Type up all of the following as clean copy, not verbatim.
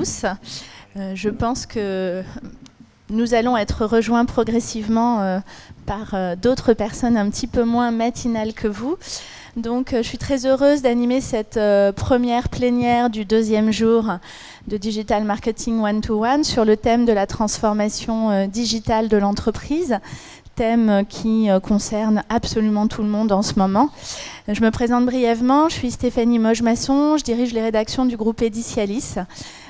tous. Je pense que nous allons être rejoints progressivement par d'autres personnes un petit peu moins matinales que vous. Donc je suis très heureuse d'animer cette première plénière du deuxième jour de Digital Marketing One-to-One sur le thème de la transformation digitale de l'entreprise, thème qui concerne absolument tout le monde en ce moment. Je me présente brièvement, je suis Stéphanie Moge-Masson, je dirige les rédactions du groupe Edicialis,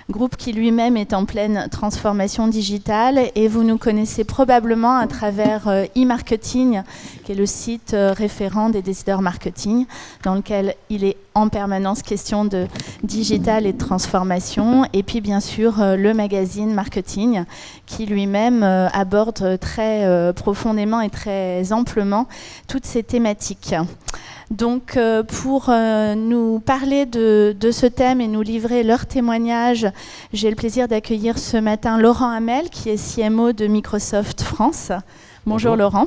groupe qui lui-même est en pleine transformation digitale, et vous nous connaissez probablement à travers e-marketing, qui est le site référent des décideurs marketing, dans lequel il est en permanence question de digital et de transformation, et puis bien sûr le magazine Marketing, qui lui-même aborde très profondément et très amplement toutes ces thématiques. Donc pour nous parler de ce thème et nous livrer leur témoignage, j'ai le plaisir d'accueillir ce matin Laurent Hamel, qui est CMO de Microsoft France. Bonjour Laurent.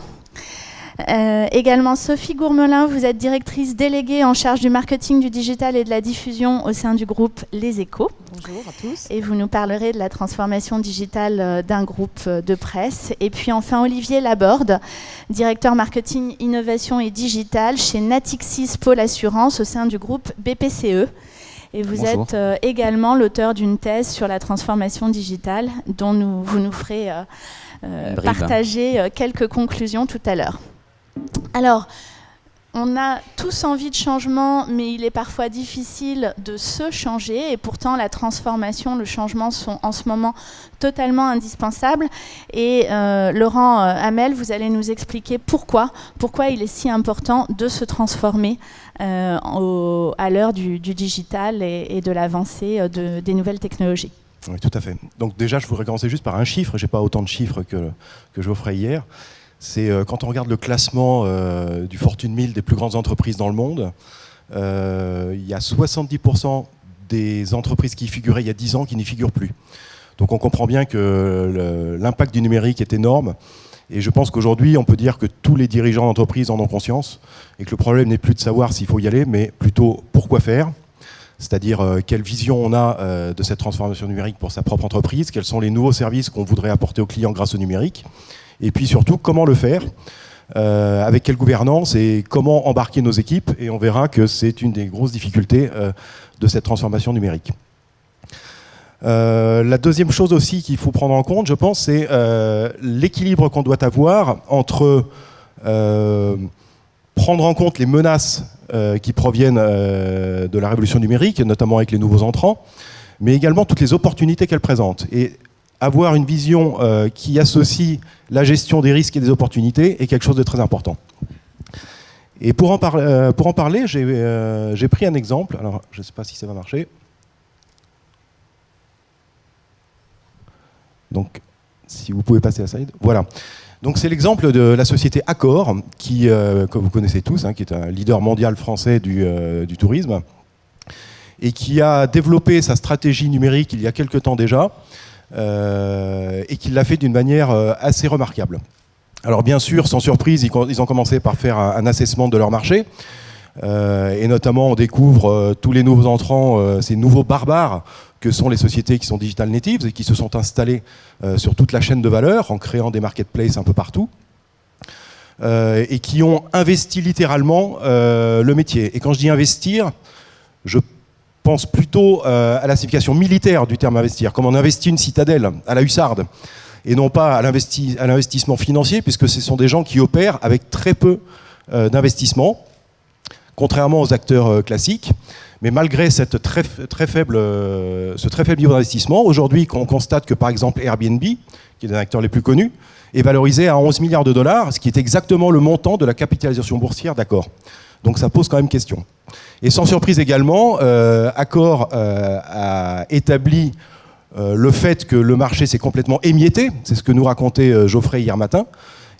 Également Sophie Gourmelin, vous êtes directrice déléguée en charge du marketing, du digital et de la diffusion au sein du groupe Les Échos. Bonjour à tous. Et vous nous parlerez de la transformation digitale d'un groupe de presse. Et puis enfin Olivier Laborde, directeur marketing, innovation et digital chez Natixis Pôle Assurance au sein du groupe BPCE. Et vous Bonjour. êtes également l'auteur d'une thèse sur la transformation digitale dont vous nous ferez partager quelques conclusions tout à l'heure. Alors, on a tous envie de changement, mais il est parfois difficile de se changer, et pourtant la transformation, le changement sont en ce moment totalement indispensables. Et Laurent Hamel, vous allez nous expliquer pourquoi il est si important de se transformer à l'heure du digital et de l'avancée des nouvelles technologies. Oui, tout à fait. Donc déjà, je voudrais commencer juste par un chiffre. Je n'ai pas autant de chiffres que je offrais hier. C'est quand on regarde le classement du Fortune 1000 des plus grandes entreprises dans le monde, il y a 70% des entreprises qui y figuraient il y a 10 ans qui n'y figurent plus. Donc on comprend bien que l'impact du numérique est énorme. Et je pense qu'aujourd'hui, on peut dire que tous les dirigeants d'entreprise en ont conscience et que le problème n'est plus de savoir s'il faut y aller, mais plutôt pourquoi faire. C'est-à-dire quelle vision on a de cette transformation numérique pour sa propre entreprise, quels sont les nouveaux services qu'on voudrait apporter aux clients grâce au numérique, et puis surtout comment le faire, avec quelle gouvernance et comment embarquer nos équipes, et on verra que c'est une des grosses difficultés de cette transformation numérique. La deuxième chose aussi qu'il faut prendre en compte, je pense, c'est l'équilibre qu'on doit avoir entre prendre en compte les menaces qui proviennent de la révolution numérique, notamment avec les nouveaux entrants, mais également toutes les opportunités qu'elle présente. Et avoir une vision qui associe la gestion des risques et des opportunités est quelque chose de très important. Et pour en parler, j'ai pris un exemple. Alors, je ne sais pas si ça va marcher. Donc, si vous pouvez passer la slide. Voilà. Donc, c'est l'exemple de la société Accor, qui, que vous connaissez tous, qui est un leader mondial français du tourisme, et qui a développé sa stratégie numérique il y a quelques temps déjà, et qui l'a fait d'une manière assez remarquable. Alors bien sûr, sans surprise, ils ont commencé par faire un assessment de leur marché, et notamment on découvre tous les nouveaux entrants, ces nouveaux barbares que sont les sociétés qui sont digital natives et qui se sont installées sur toute la chaîne de valeur en créant des marketplaces un peu partout, et qui ont investi littéralement le métier. Et quand je dis investir, je pense plutôt à la signification militaire du terme investir, comme on investit une citadelle à la hussarde, et non pas à l'investissement financier, puisque ce sont des gens qui opèrent avec très peu d'investissement, contrairement aux acteurs classiques. Mais malgré ce très faible niveau d'investissement, aujourd'hui on constate que par exemple Airbnb, qui est un acteur les plus connus, est valorisé à 11 milliards de dollars, ce qui est exactement le montant de la capitalisation boursière d'Accor. Donc ça pose quand même question. Et sans surprise également, Accor a établi le fait que le marché s'est complètement émietté, c'est ce que nous racontait Geoffrey hier matin,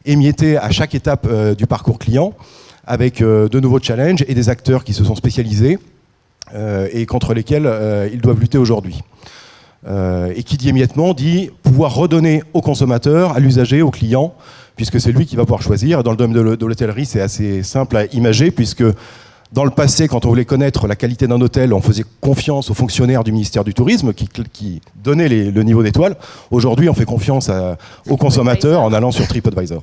émietté à chaque étape du parcours client, avec de nouveaux challenges et des acteurs qui se sont spécialisés et contre lesquels ils doivent lutter aujourd'hui. Et qui dit émiettement dit pouvoir redonner au consommateur, à l'usager, au client, puisque c'est lui qui va pouvoir choisir. Dans le domaine de l'hôtellerie, c'est assez simple à imager, puisque Dans le passé, quand on voulait connaître la qualité d'un hôtel, on faisait confiance aux fonctionnaires du ministère du Tourisme qui donnaient le niveau d'étoiles. Aujourd'hui, on fait confiance aux consommateurs en allant sur TripAdvisor.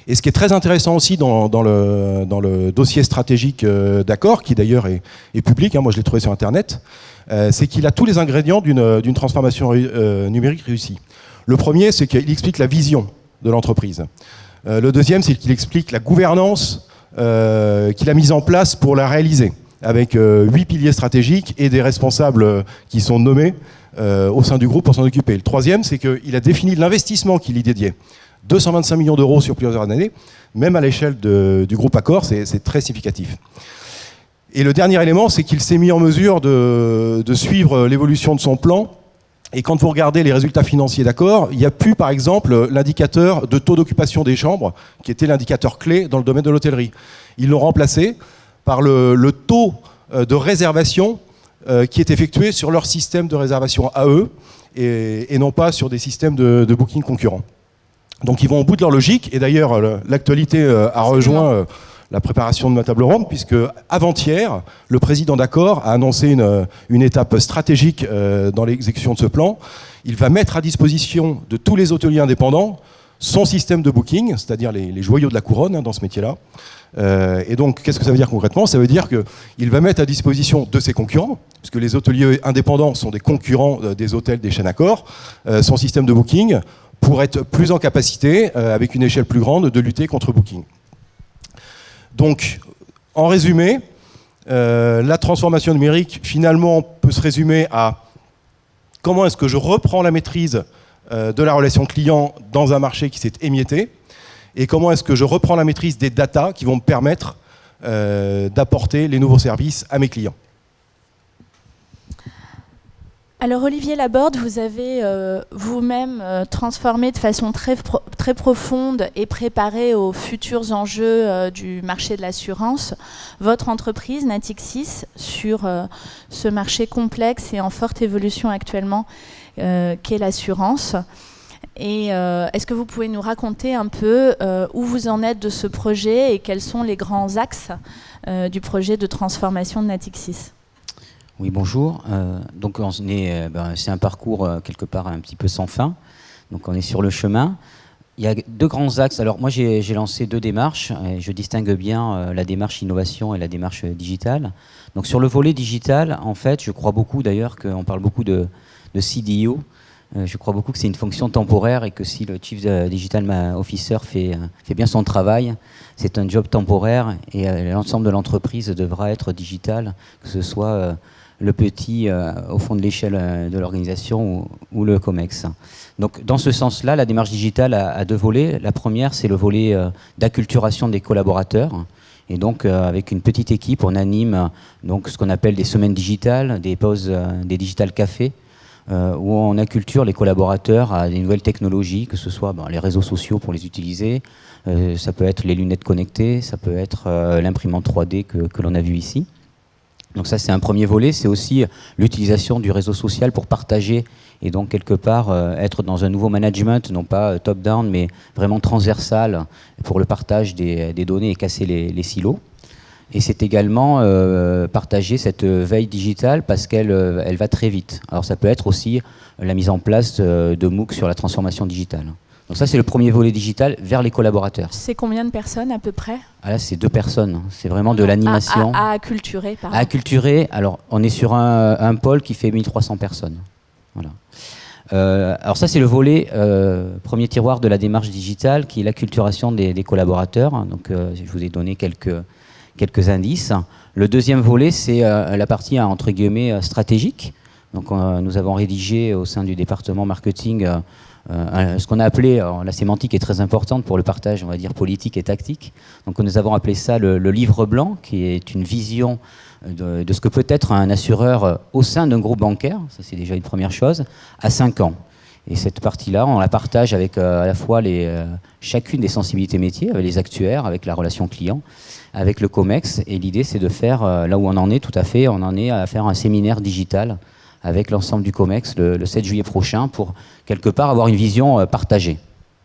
Et ce qui est très intéressant aussi dans le dossier stratégique d'Accor, qui d'ailleurs est public, hein, moi je l'ai trouvé sur Internet, c'est qu'il a tous les ingrédients d'une transformation numérique réussie. Le premier, c'est qu'il explique la vision de l'entreprise. Le deuxième, c'est qu'il explique la gouvernance qu'il a mise en place pour la réaliser, avec 8 piliers stratégiques et des responsables qui sont nommés au sein du groupe pour s'en occuper. Le troisième, c'est qu'il a défini l'investissement qu'il y dédiait. 225 millions d'euros sur plusieurs années, même à l'échelle du groupe Accor, c'est très significatif. Et le dernier élément, c'est qu'il s'est mis en mesure de suivre l'évolution de son plan. Et quand vous regardez les résultats financiers d'Accor, il n'y a plus, par exemple, l'indicateur de taux d'occupation des chambres, qui était l'indicateur clé dans le domaine de l'hôtellerie. Ils l'ont remplacé par le taux de réservation qui est effectué sur leur système de réservation à eux, et non pas sur des systèmes de booking concurrents. Donc ils vont au bout de leur logique, et d'ailleurs l'actualité a rejoint la préparation de ma table ronde, puisque avant-hier, le président d'Accor a annoncé une étape stratégique dans l'exécution de ce plan. Il va mettre à disposition de tous les hôteliers indépendants son système de booking, c'est-à-dire les joyaux de la couronne, hein, dans ce métier-là. Et donc, qu'est-ce que ça veut dire concrètement? Ça veut dire qu'il va mettre à disposition de ses concurrents, puisque les hôteliers indépendants sont des concurrents des hôtels des chaînes Accor, son système de booking pour être plus en capacité, avec une échelle plus grande, de lutter contre Booking. Donc, en résumé, la transformation numérique, finalement, peut se résumer à comment est-ce que je reprends la maîtrise de la relation client dans un marché qui s'est émietté, et comment est-ce que je reprends la maîtrise des datas qui vont me permettre d'apporter les nouveaux services à mes clients. Alors Olivier Laborde, vous avez vous-même transformé de façon très profonde et préparé aux futurs enjeux du marché de l'assurance votre entreprise Natixis sur ce marché complexe et en forte évolution actuellement qu'est l'assurance. Et est-ce que vous pouvez nous raconter un peu où vous en êtes de ce projet et quels sont les grands axes du projet de transformation de Natixis ? Oui, bonjour. Donc c'est un parcours quelque part un petit peu sans fin. Donc on est sur le chemin. Il y a deux grands axes. Alors moi j'ai lancé deux démarches. Et je distingue bien la démarche innovation et la démarche digitale. Donc sur le volet digital, en fait, je crois beaucoup d'ailleurs qu'on parle beaucoup de CDO. Je crois beaucoup que c'est une fonction temporaire et que si le Chief Digital Officer fait bien son travail, c'est un job temporaire et l'ensemble de l'entreprise devra être digital, que ce soit le petit au fond de l'échelle de l'organisation ou le COMEX. Donc dans ce sens-là, la démarche digitale a deux volets. La première, c'est le volet d'acculturation des collaborateurs. Et donc avec une petite équipe, on anime donc ce qu'on appelle des semaines digitales, des pauses, des digital cafés, où on acculture les collaborateurs à des nouvelles technologies, que ce soit les réseaux sociaux pour les utiliser, ça peut être les lunettes connectées, ça peut être l'imprimante 3D que l'on a vu ici. Donc ça c'est un premier volet, c'est aussi l'utilisation du réseau social pour partager et donc quelque part être dans un nouveau management, non pas top-down mais vraiment transversal pour le partage des données et casser les silos. Et c'est également partager cette veille digitale parce qu'elle va très vite. Alors ça peut être aussi la mise en place de MOOC sur la transformation digitale. Donc ça c'est le premier volet digital vers les collaborateurs. C'est combien de personnes à peu près? Ah là c'est 2 personnes, c'est vraiment de l'animation. À acculturer, pardon. À acculturer, alors on est sur un pôle qui fait 1300 personnes. Voilà. Alors ça c'est le volet premier tiroir de la démarche digitale qui est l'acculturation des collaborateurs. Donc je vous ai donné quelques indices. Le deuxième volet, c'est la partie entre guillemets stratégique. Donc, nous avons rédigé au sein du département marketing ce qu'on a appelé, la sémantique est très importante pour le partage, on va dire, politique et tactique. Donc, nous avons appelé ça le livre blanc, qui est une vision de ce que peut être un assureur au sein d'un groupe bancaire, ça c'est déjà une première chose, à 5 ans. Et cette partie-là, on la partage avec à la fois chacune des sensibilités métiers, avec les actuaires, avec la relation client, avec le COMEX. Et l'idée, c'est de faire, là où on en est tout à fait, on en est à faire un séminaire digital avec l'ensemble du COMEX le 7 juillet prochain pour, quelque part, avoir une vision partagée.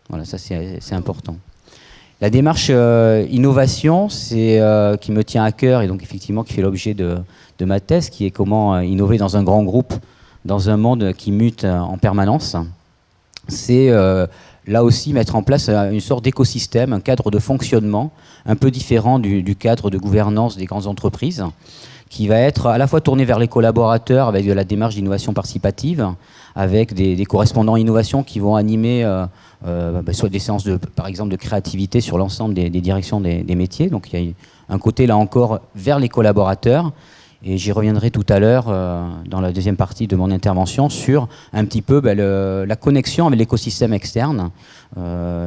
Voilà, ça c'est important. La démarche innovation, c'est qui me tient à cœur et donc effectivement qui fait l'objet de ma thèse, qui est comment innover dans un grand groupe, dans un monde qui mute en permanence. C'est là aussi mettre en place une sorte d'écosystème, un cadre de fonctionnement un peu différent du cadre de gouvernance des grandes entreprises, qui va être à la fois tourné vers les collaborateurs avec de la démarche d'innovation participative, avec des correspondants innovation qui vont animer soit des séances par exemple de créativité sur l'ensemble des directions des métiers. Donc il y a un côté là encore vers les collaborateurs. Et j'y reviendrai tout à l'heure dans la deuxième partie de mon intervention sur un petit peu la connexion avec l'écosystème externe. Il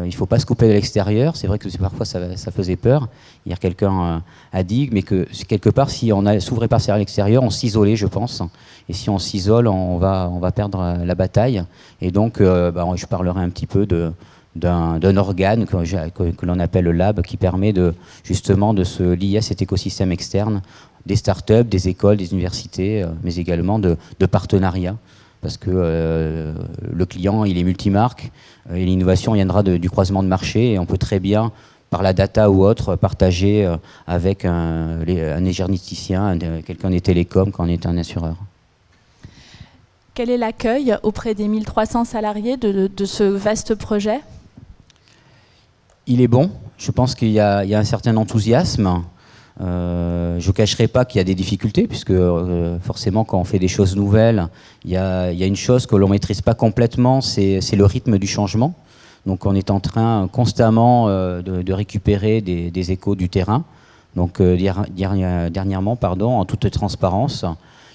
ne faut pas se couper de l'extérieur. C'est vrai que parfois ça faisait peur. Hier, quelqu'un a dit, mais que quelque part, si on s'ouvrait pas vers l'extérieur, on s'isolait, je pense. Et si on s'isole, on va perdre la bataille. Et donc, je parlerai un petit peu d'un organe que l'on appelle le lab, qui permet justement de se lier à cet écosystème externe, des startups, des écoles, des universités, mais également de partenariats, parce que le client, il est multimarque, et l'innovation viendra du croisement de marché, et on peut très bien, par la data ou autre, partager avec un énergéticien, quelqu'un des télécoms, quand on est un assureur. Quel est l'accueil auprès des 1300 salariés de ce vaste projet ? Il est bon. Je pense qu'il y a un certain enthousiasme. Je ne cacherai pas qu'il y a des difficultés, puisque forcément, quand on fait des choses nouvelles, il y a une chose que l'on ne maîtrise pas complètement, c'est le rythme du changement. Donc on est en train constamment de récupérer des échos du terrain. Donc dernièrement, en toute transparence,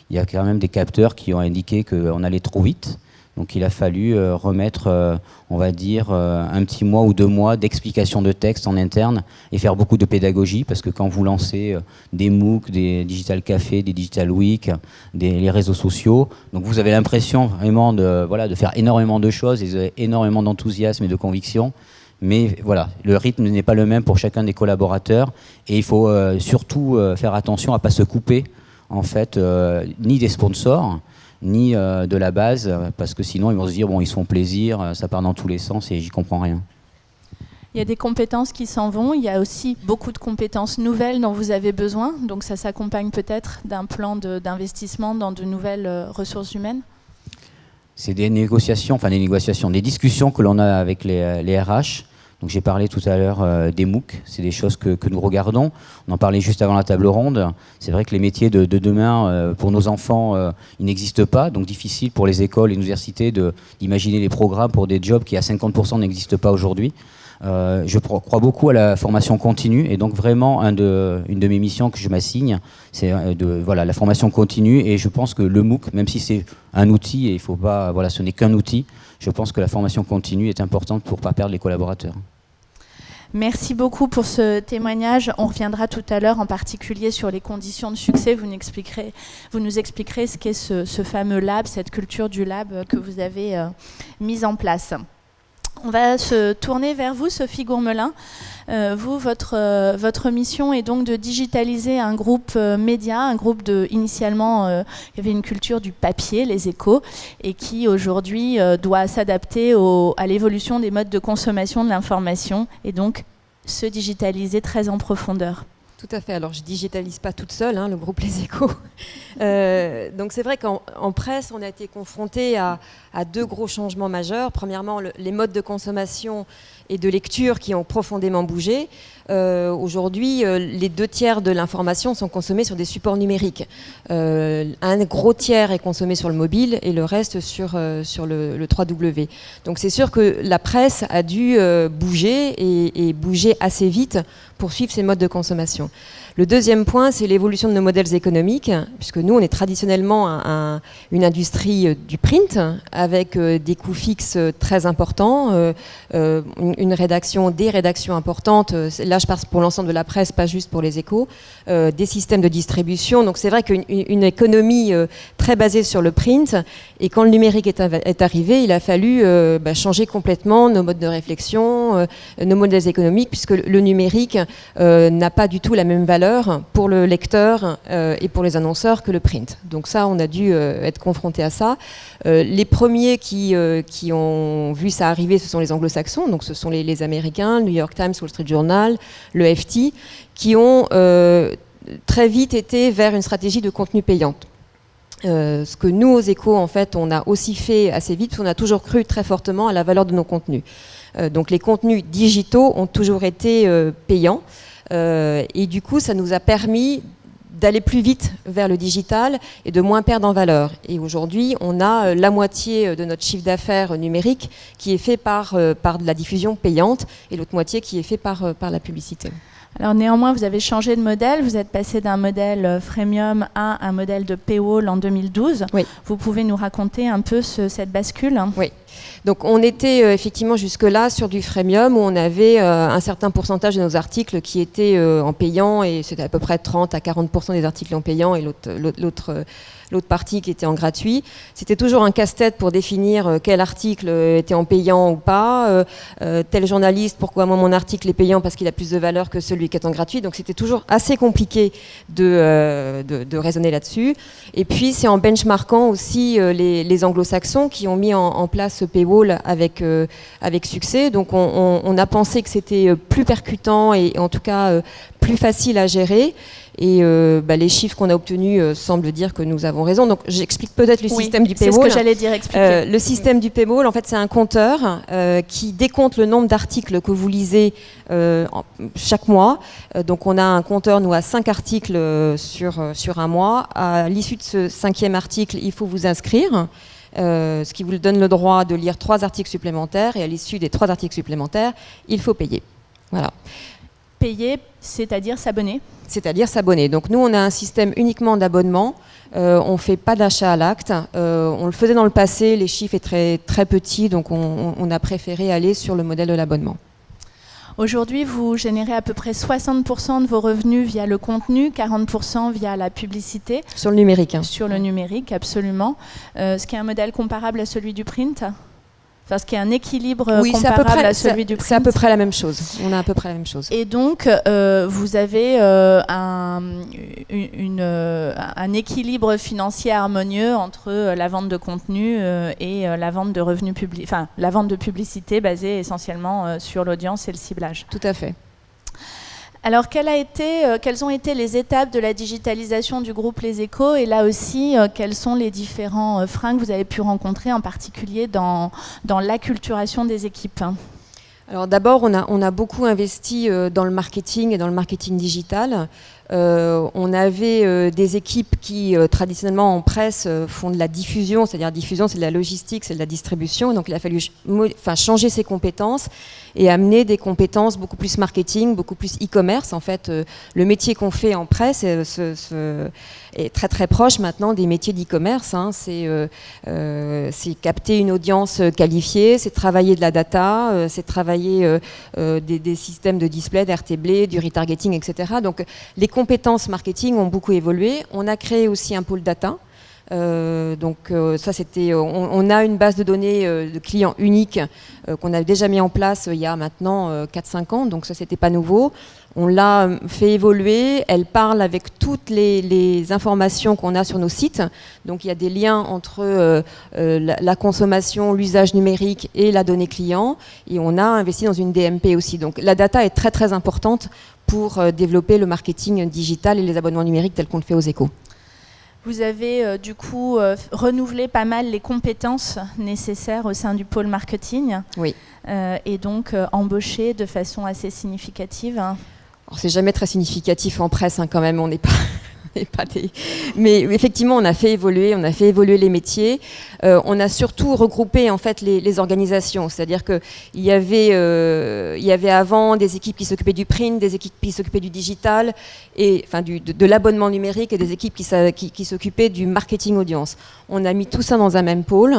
il y a quand même des capteurs qui ont indiqué qu'on allait trop vite. Donc il a fallu remettre, on va dire, un petit mois ou 2 mois d'explication de texte en interne et faire beaucoup de pédagogie, parce que quand vous lancez des MOOC, des Digital Café, des Digital Week, les réseaux sociaux, donc vous avez l'impression vraiment de faire énormément de choses, et vous avez énormément d'enthousiasme et de conviction. Mais voilà, le rythme n'est pas le même pour chacun des collaborateurs, et il faut surtout faire attention à ne pas se couper en fait, ni des sponsors, ni de la base, parce que sinon ils vont se dire bon, ils se font plaisir, ça part dans tous les sens et j'y comprends rien. Il y a des compétences qui s'en vont, il y a aussi beaucoup de compétences nouvelles dont vous avez besoin, donc ça s'accompagne peut-être d'un plan d'investissement dans de nouvelles ressources humaines. C'est des discussions que l'on a avec les RH. Donc j'ai parlé tout à l'heure des MOOC, c'est des choses que nous regardons. On en parlait juste avant la table ronde. C'est vrai que les métiers de demain, pour nos enfants, ils n'existent pas. Donc difficile pour les écoles et les universités d'imaginer des programmes pour des jobs qui à 50% n'existent pas aujourd'hui. Je crois beaucoup à la formation continue, et donc vraiment une de mes missions que je m'assigne, c'est la formation continue. Et je pense que le MOOC, même si c'est un outil, et il faut pas, ce n'est qu'un outil, je pense que la formation continue est importante pour ne pas perdre les collaborateurs. Merci beaucoup pour ce témoignage. On reviendra tout à l'heure en particulier sur les conditions de succès. Vous nous expliquerez ce qu'est ce fameux lab, cette culture du lab que vous avez mise en place. On va se tourner vers vous, Sophie Gourmelin. Votre mission est donc de digitaliser un groupe média, un groupe initialement qui avait une culture du papier, les Échos, et qui aujourd'hui doit s'adapter à l'évolution des modes de consommation de l'information et donc se digitaliser très en profondeur. Tout à fait. Alors, je ne digitalise pas toute seule, le groupe Les Échos. Donc, c'est vrai qu'en presse, on a été confronté à 2 gros changements majeurs. Premièrement, les modes de consommation et de lecture qui ont profondément bougé. Aujourd'hui, les 2/3 de l'information sont consommés sur des supports numériques. Un gros tiers est consommé sur le mobile et le reste sur le 3W. Donc c'est sûr que la presse a dû bouger et bouger assez vite pour suivre ces modes de consommation. Le deuxième point, c'est l'évolution de nos modèles économiques, puisque nous, on est traditionnellement une industrie du print, avec des coûts fixes très importants, des rédactions importantes. Là, je parle pour l'ensemble de la presse, pas juste pour les Échos, des systèmes de distribution. Donc c'est vrai qu'une économie très basée sur le print, et quand le numérique est arrivé, il a fallu changer complètement nos modes de réflexion, nos modèles économiques, puisque le numérique n'a pas du tout la même valeur pour le lecteur et pour les annonceurs que le print. Donc ça, on a dû être confronté à ça. Les premiers qui ont vu ça arriver, ce sont les anglo-saxons, donc ce sont les Américains, le New York Times, Wall Street Journal, le FT, qui ont très vite été vers une stratégie de contenu payante. Ce que nous, aux Échos, en fait, on a aussi fait assez vite, parce qu'on a toujours cru très fortement à la valeur de nos contenus. Donc les contenus digitaux ont toujours été payants, et du coup, ça nous a permis d'aller plus vite vers le digital et de moins perdre en valeur. Et aujourd'hui, on a la moitié de notre chiffre d'affaires numérique qui est fait par de la diffusion payante et l'autre moitié qui est fait par la publicité. Alors néanmoins, vous avez changé de modèle, vous êtes passé d'un modèle freemium à un modèle de paywall en 2012. Oui. Vous pouvez nous raconter un peu cette bascule? Oui. Donc on était effectivement jusque-là sur du freemium où on avait un certain pourcentage de nos articles qui étaient en payant, et c'était à peu près 30 à 40% des articles en payant et l'autre partie qui était en gratuit. C'était toujours un casse-tête pour définir quel article était en payant ou pas, tel journaliste, pourquoi moi mon article est payant parce qu'il a plus de valeur que celui qui est en gratuit. Donc c'était toujours assez compliqué de raisonner là-dessus. Et puis c'est en benchmarkant aussi les anglo-saxons qui ont mis en place ce paywall avec succès. Donc on a pensé que c'était plus percutant et en tout cas plus facile à gérer. Et les chiffres qu'on a obtenus semblent dire que nous avons raison. Donc j'explique peut-être le système du paywall. C'est ce que j'allais dire, expliquer. Le système du paywall, en fait, c'est un compteur qui décompte le nombre d'articles que vous lisez chaque mois. Donc on a un compteur, nous, à 5 articles sur un mois. À l'issue de ce 5e article, il faut vous inscrire. Ce qui vous donne le droit de lire 3 articles supplémentaires. Et à l'issue des 3 articles supplémentaires, il faut payer. Voilà. Payer, c'est-à-dire s'abonner? C'est-à-dire s'abonner. Donc nous, on a un système uniquement d'abonnement. On ne fait pas d'achat à l'acte. On le faisait dans le passé, les chiffres étaient très, très petits, donc on a préféré aller sur le modèle de l'abonnement. Aujourd'hui, vous générez à peu près 60% de vos revenus via le contenu, 40% via la publicité. Sur le numérique. Hein. Sur le numérique, absolument. Ce qui est un modèle comparable à celui du print? Enfin, ce qui est un équilibre comparable à celui du print. C'est à peu près la même chose. On a à peu près la même chose. Et donc, vous avez un équilibre financier harmonieux entre la vente de contenu et la vente de revenus publics, enfin, la vente de publicité basée essentiellement sur l'audience et le ciblage. Tout à fait. Alors, quelles ont été les étapes de la digitalisation du groupe Les Échos, et là aussi, quels sont les différents freins que vous avez pu rencontrer, en particulier dans l'acculturation des équipes? Alors d'abord, on a beaucoup investi dans le marketing et dans le marketing digital. On avait des équipes qui, traditionnellement en presse, font de la diffusion, c'est-à-dire diffusion, c'est de la logistique, c'est de la distribution. Donc il a fallu changer ses compétences et amener des compétences beaucoup plus marketing, beaucoup plus e-commerce. En fait, le métier qu'on fait en presse est très très proche maintenant des métiers d'e-commerce. Hein. C'est capter une audience qualifiée, c'est travailler de la data, c'est travailler des systèmes de display, d'RTB, du retargeting, etc. Donc les compétences marketing ont beaucoup évolué. On a créé aussi un pôle data. Ça c'était, on a une base de données de clients unique qu'on a déjà mis en place il y a maintenant 4-5 ans, donc ça c'était pas nouveau. On l'a fait évoluer, elle parle avec toutes les informations qu'on a sur nos sites, donc il y a des liens entre la consommation, l'usage numérique et la donnée client, et on a investi dans une DMP aussi. Donc la data est très très importante pour développer le marketing digital et les abonnements numériques tels qu'on le fait aux Échos. Vous avez du coup renouvelé pas mal les compétences nécessaires au sein du pôle marketing. Oui. Et donc embauché de façon assez significative. Alors, c'est jamais très significatif en presse, hein, quand même, on n'est pas... Mais effectivement, on a fait évoluer les métiers. On a surtout regroupé en fait les organisations. C'est-à-dire qu'il y avait avant des équipes qui s'occupaient du print, des équipes qui s'occupaient du digital, et enfin de l'abonnement numérique, et des équipes qui s'occupaient du marketing audience. On a mis tout ça dans un même pôle,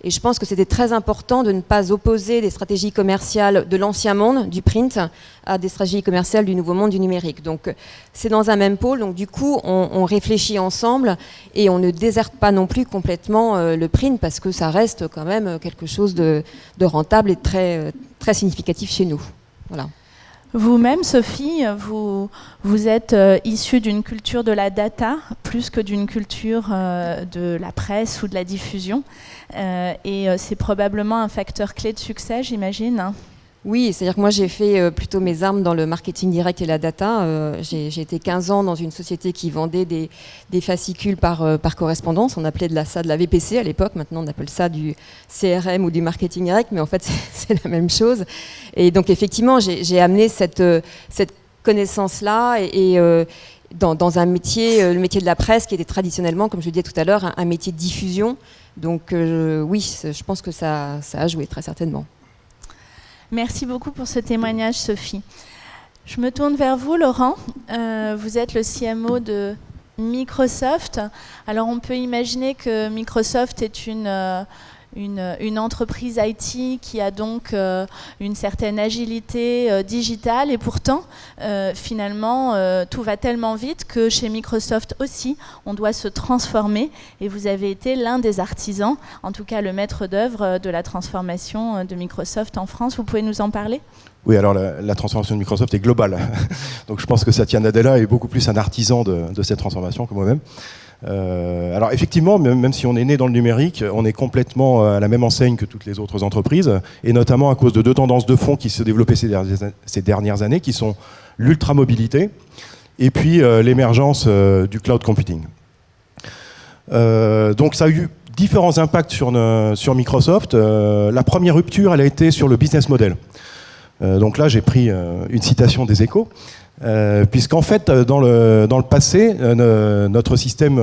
et je pense que c'était très important de ne pas opposer des stratégies commerciales de l'ancien monde, du print, à des stratégies commerciales du nouveau monde, du numérique. Donc c'est dans un même pôle, donc du coup on réfléchit ensemble et on ne déserte pas non plus complètement le print, parce que ça reste quand même quelque chose de rentable et très, très significatif chez nous. Voilà. Vous-même, Sophie, vous êtes issue d'une culture de la data plus que d'une culture de la presse ou de la diffusion. Et c'est probablement un facteur clé de succès, j'imagine, hein. Oui, c'est-à-dire que moi j'ai fait plutôt mes armes dans le marketing direct et la data. J'ai été 15 ans dans une société qui vendait des fascicules par correspondance. On appelait ça de la VPC à l'époque. Maintenant on appelle ça du CRM ou du marketing direct, mais en fait c'est la même chose. Et donc effectivement j'ai amené cette connaissance-là et dans un métier, le métier de la presse qui était traditionnellement, comme je le disais tout à l'heure, un métier de diffusion. Donc oui, je pense que ça a joué très certainement. Merci beaucoup pour ce témoignage, Sophie. Je me tourne vers vous, Laurent. Vous êtes le CMO de Microsoft. Alors, on peut imaginer que Microsoft est une entreprise IT qui a donc une certaine agilité digitale. Et pourtant, finalement, tout va tellement vite que chez Microsoft aussi, on doit se transformer. Et vous avez été l'un des artisans, en tout cas le maître d'œuvre de la transformation de Microsoft en France. Vous pouvez nous en parler ? Oui, alors la transformation de Microsoft est globale. Donc je pense que Satya Nadella est beaucoup plus un artisan de cette transformation que moi-même. Alors effectivement, même si on est né dans le numérique, on est complètement à la même enseigne que toutes les autres entreprises, et notamment à cause de deux tendances de fond qui se développaient ces dernières années, qui sont l'ultramobilité et puis l'émergence du cloud computing. Donc ça a eu différents impacts sur Microsoft. La première rupture, elle a été sur le business model. Donc là, j'ai pris une citation des Échos. Puisqu'en fait, dans le passé, notre système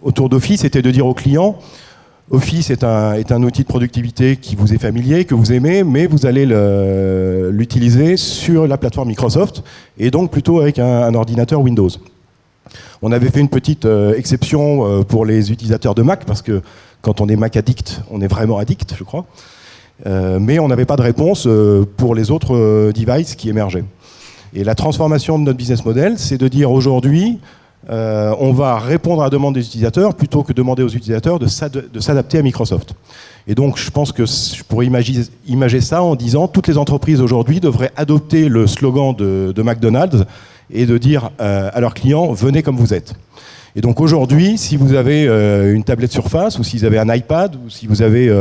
autour d'Office était de dire aux clients, Office est un outil de productivité qui vous est familier, que vous aimez, mais vous allez l'utiliser sur la plateforme Microsoft, et donc plutôt avec un ordinateur Windows. On avait fait une petite exception pour les utilisateurs de Mac, parce que quand on est Mac addict, on est vraiment addict, je crois. Mais on n'avait pas de réponse pour les autres devices qui émergeaient. Et la transformation de notre business model, c'est de dire aujourd'hui, on va répondre à la demande des utilisateurs plutôt que demander aux utilisateurs de s'adapter à Microsoft. Et donc, je pense que je pourrais imager ça en disant toutes les entreprises aujourd'hui devraient adopter le slogan de McDonald's et de dire à leurs clients, venez comme vous êtes. Et donc aujourd'hui, si vous avez une tablette Surface, ou si vous avez un iPad, ou si vous avez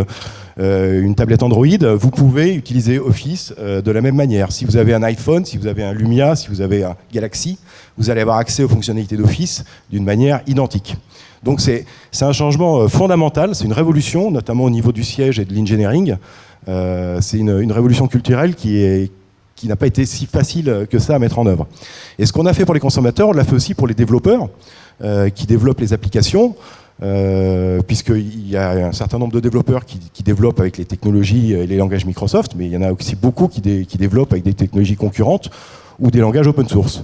une tablette Android, vous pouvez utiliser Office de la même manière. Si vous avez un iPhone, si vous avez un Lumia, si vous avez un Galaxy, vous allez avoir accès aux fonctionnalités d'Office d'une manière identique. Donc c'est un changement fondamental, c'est une révolution, notamment au niveau du siège et de l'engineering. C'est une révolution culturelle qui n'a pas été si facile que ça à mettre en œuvre. Et ce qu'on a fait pour les consommateurs, on l'a fait aussi pour les développeurs qui développent les applications, puisqu'il y a un certain nombre de développeurs qui développent avec les technologies et les langages Microsoft, mais il y en a aussi beaucoup qui développent avec des technologies concurrentes ou des langages open source.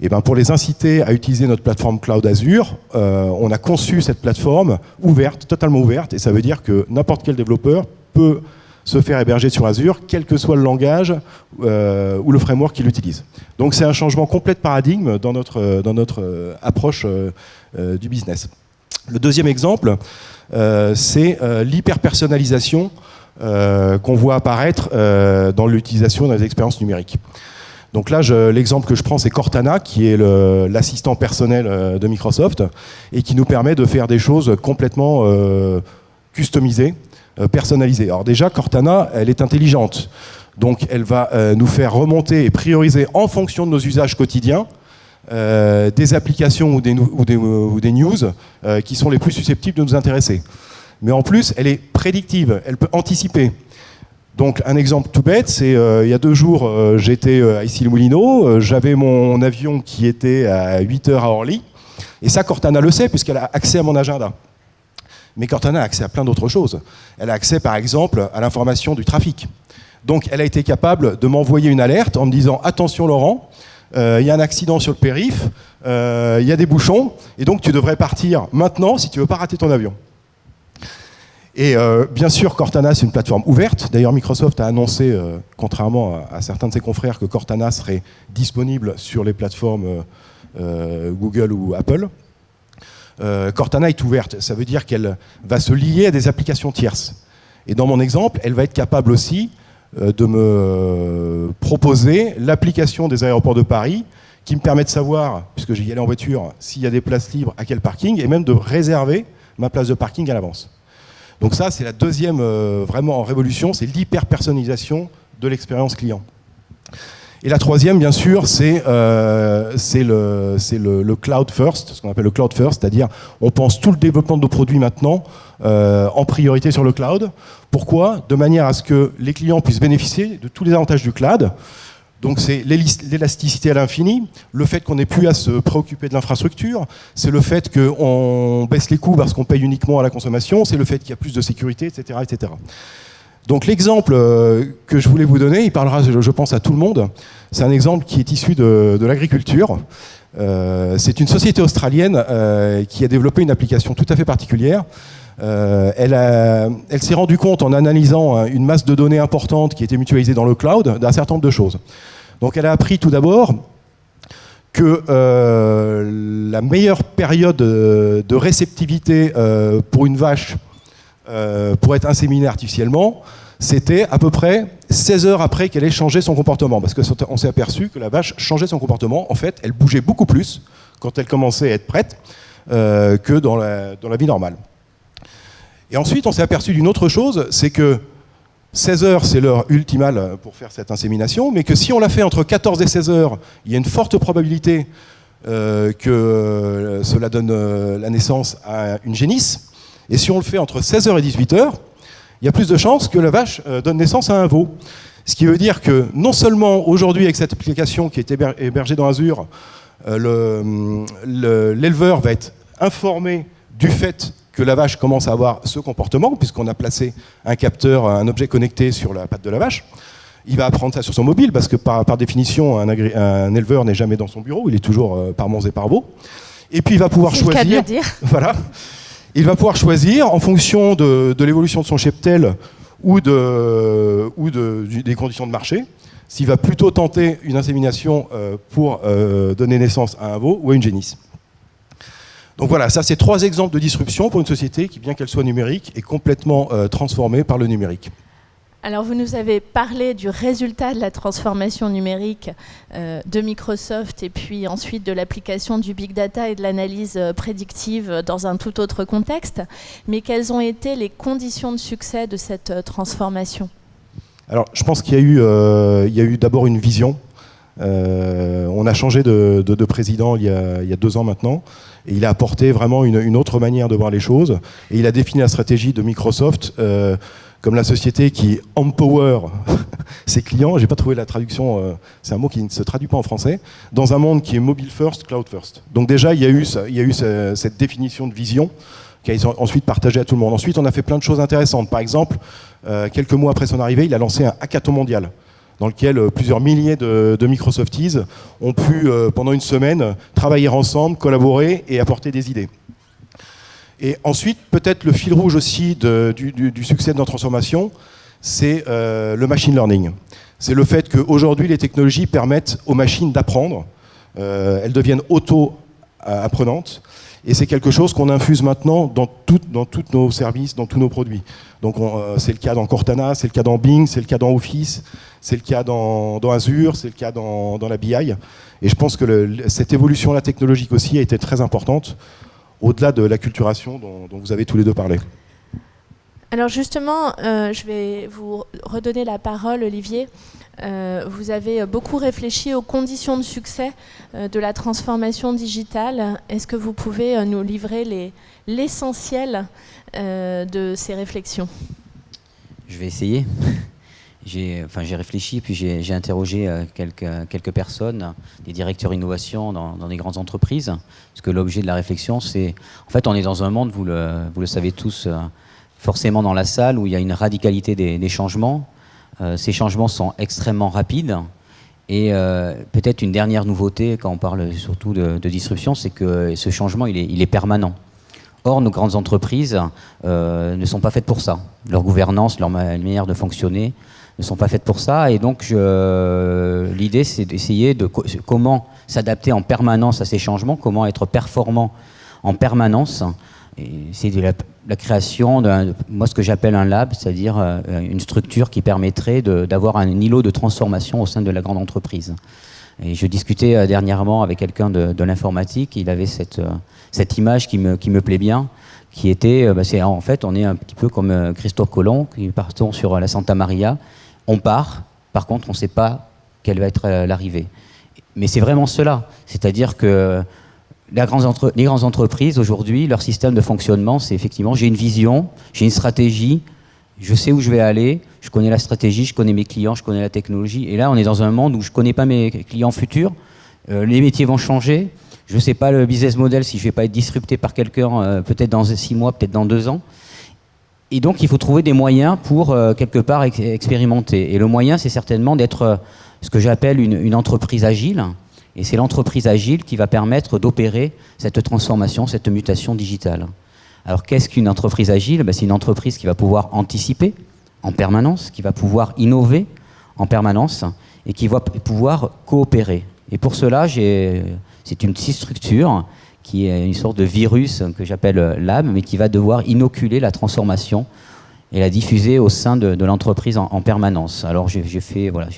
Et ben pour les inciter à utiliser notre plateforme Cloud Azure, on a conçu cette plateforme ouverte, totalement ouverte, et ça veut dire que n'importe quel développeur peut se faire héberger sur Azure, quel que soit le langage ou le framework qu'il utilise. Donc c'est un changement complet de paradigme dans notre approche du business. Le deuxième exemple, c'est l'hyper-personnalisation qu'on voit apparaître dans l'utilisation des expériences numériques. Donc là, l'exemple que je prends, c'est Cortana, qui est l'assistant personnel de Microsoft, et qui nous permet de faire des choses complètement customisées, personnalisée. Alors déjà, Cortana, elle est intelligente. Donc elle va nous faire remonter et prioriser en fonction de nos usages quotidiens des applications ou des news qui sont les plus susceptibles de nous intéresser. Mais en plus, elle est prédictive, elle peut anticiper. Donc un exemple tout bête, c'est il y a 2 jours, j'étais à Issy-les-Moulineaux, j'avais mon avion qui était à 8h à Orly, et ça Cortana le sait puisqu'elle a accès à mon agenda. Mais Cortana a accès à plein d'autres choses. Elle a accès, par exemple, à l'information du trafic. Donc, elle a été capable de m'envoyer une alerte en me disant « Attention, Laurent, il y a un accident sur le périph', il y a des bouchons, et donc tu devrais partir maintenant si tu ne veux pas rater ton avion. » Et bien sûr, Cortana, c'est une plateforme ouverte. D'ailleurs, Microsoft a annoncé, contrairement à certains de ses confrères, que Cortana serait disponible sur les plateformes Google ou Apple. Cortana est ouverte, ça veut dire qu'elle va se lier à des applications tierces. Et dans mon exemple, elle va être capable aussi de me proposer l'application des aéroports de Paris qui me permet de savoir, puisque j'y allais en voiture, s'il y a des places libres, à quel parking, et même de réserver ma place de parking à l'avance. Donc ça, c'est la deuxième vraiment en révolution, c'est l'hyper-personnalisation de l'expérience client. Et la troisième, bien sûr, c'est le cloud first, ce qu'on appelle le cloud first, c'est-à-dire on pense tout le développement de nos produits maintenant en priorité sur le cloud. Pourquoi ? De manière à ce que les clients puissent bénéficier de tous les avantages du cloud. Donc c'est l'élasticité à l'infini, le fait qu'on n'ait plus à se préoccuper de l'infrastructure, c'est le fait qu'on baisse les coûts parce qu'on paye uniquement à la consommation, c'est le fait qu'il y a plus de sécurité, etc., etc. Donc l'exemple que je voulais vous donner, il parlera, je pense, à tout le monde. C'est un exemple qui est issu de l'agriculture. C'est une société australienne qui a développé une application tout à fait particulière. Elle s'est rendue compte en analysant une masse de données importante qui était mutualisée dans le cloud d'un certain nombre de choses. Donc elle a appris tout d'abord que la meilleure période de réceptivité pour une vache pour être inséminée artificiellement, c'était à peu près 16 heures après qu'elle ait changé son comportement. Parce qu'on s'est aperçu que la vache changeait son comportement. En fait, elle bougeait beaucoup plus quand elle commençait à être prête que dans la vie normale. Et ensuite, on s'est aperçu d'une autre chose, c'est que 16 heures, c'est l'heure ultimale pour faire cette insémination, mais que si on la fait entre 14 et 16 heures, il y a une forte probabilité que cela donne la naissance à une génisse. Et si on le fait entre 16h et 18h, il y a plus de chances que la vache donne naissance à un veau. Ce qui veut dire que non seulement aujourd'hui, avec cette application qui est hébergée dans Azure, l'éleveur va être informé du fait que la vache commence à avoir ce comportement, puisqu'on a placé un capteur, un objet connecté sur la patte de la vache. Il va apprendre ça sur son mobile, parce que par définition, un éleveur n'est jamais dans son bureau, il est toujours par monts et par veaux. Et puis il va pouvoir choisir. C'est le cas de le dire. Voilà. Il va pouvoir choisir, en fonction de l'évolution de son cheptel ou des conditions de marché, s'il va plutôt tenter une insémination pour donner naissance à un veau ou à une génisse. Donc voilà, ça c'est 3 exemples de disruption pour une société qui, bien qu'elle soit numérique, est complètement transformée par le numérique. Alors vous nous avez parlé du résultat de la transformation numérique de Microsoft et puis ensuite de l'application du big data et de l'analyse prédictive dans un tout autre contexte. Mais quelles ont été les conditions de succès de cette transformation ? Alors je pense qu'il y a eu d'abord une vision. On a changé de président il y a 2 ans maintenant, et il a apporté vraiment une autre manière de voir les choses, et il a défini la stratégie de Microsoft comme la société qui empower ses clients. J'ai pas trouvé la traduction, c'est un mot qui ne se traduit pas en français, dans un monde qui est mobile first, cloud first. Donc déjà il y a eu cette définition de vision qui a ensuite partagée à tout le monde. Ensuite on a fait plein de choses intéressantes. Par exemple, quelques mois après son arrivée, il a lancé un hackathon mondial, dans lequel plusieurs milliers de Microsofties ont pu, pendant une semaine, travailler ensemble, collaborer et apporter des idées. Et ensuite, peut-être le fil rouge aussi du succès de notre transformation, c'est le machine learning. C'est le fait qu'aujourd'hui, les technologies permettent aux machines d'apprendre. Elles deviennent auto-apprenantes. Et c'est quelque chose qu'on infuse maintenant dans tous nos services, dans tous nos produits. Donc c'est le cas dans Cortana, c'est le cas dans Bing, c'est le cas dans Office, c'est le cas dans Azure, c'est le cas dans la BI. Et je pense que cette évolution-là technologique aussi a été très importante, au-delà de l'acculturation dont vous avez tous les deux parlé. Alors justement, je vais vous redonner la parole, Olivier. Vous avez beaucoup réfléchi aux conditions de succès de la transformation digitale. Est-ce que vous pouvez nous livrer l'essentiel de ces réflexions ? Je vais essayer. J'ai réfléchi, puis j'ai interrogé quelques personnes, des directeurs innovation dans des grandes entreprises, parce que l'objet de la réflexion, c'est... En fait, on est dans un monde, vous le savez tous, forcément dans la salle, où il y a une radicalité des changements. Ces changements sont extrêmement rapides. Et peut-être une dernière nouveauté, quand on parle surtout de disruption, c'est que ce changement, il est permanent. Or, nos grandes entreprises ne sont pas faites pour ça. Leur gouvernance, leur manière de fonctionner ne sont pas faites pour ça. Et donc, l'idée, c'est d'essayer de comment s'adapter en permanence à ces changements, comment être performant en permanence c'est de la création moi ce que j'appelle un lab, c'est-à-dire une structure qui permettrait d'avoir un îlot de transformation au sein de la grande entreprise. Et je discutais dernièrement avec quelqu'un de l'informatique, il avait cette image qui me plaît bien, qui était, en fait, on est un petit peu comme Christophe Colomb, qui partons sur la Santa Maria, on part, par contre, on ne sait pas quelle va être l'arrivée. Mais c'est vraiment cela, c'est-à-dire que les grandes entreprises, aujourd'hui, leur système de fonctionnement, c'est effectivement, j'ai une vision, j'ai une stratégie, je sais où je vais aller, je connais la stratégie, je connais mes clients, je connais la technologie. Et là, on est dans un monde où je ne connais pas mes clients futurs, les métiers vont changer, je ne sais pas le business model, si je ne vais pas être disrupté par quelqu'un, peut-être dans 6 mois, peut-être dans 2 ans. Et donc, il faut trouver des moyens pour, quelque part, expérimenter. Et le moyen, c'est certainement d'être ce que j'appelle une entreprise agile. Et c'est l'entreprise agile qui va permettre d'opérer cette transformation, cette mutation digitale. Alors qu'est-ce qu'une entreprise agile ? C'est une entreprise qui va pouvoir anticiper en permanence, qui va pouvoir innover en permanence et qui va pouvoir coopérer. Et pour cela, c'est une petite structure qui est une sorte de virus que j'appelle lab, mais qui va devoir inoculer la transformation et la diffuser au sein de l'entreprise en permanence. Alors j'ai fait, voilà,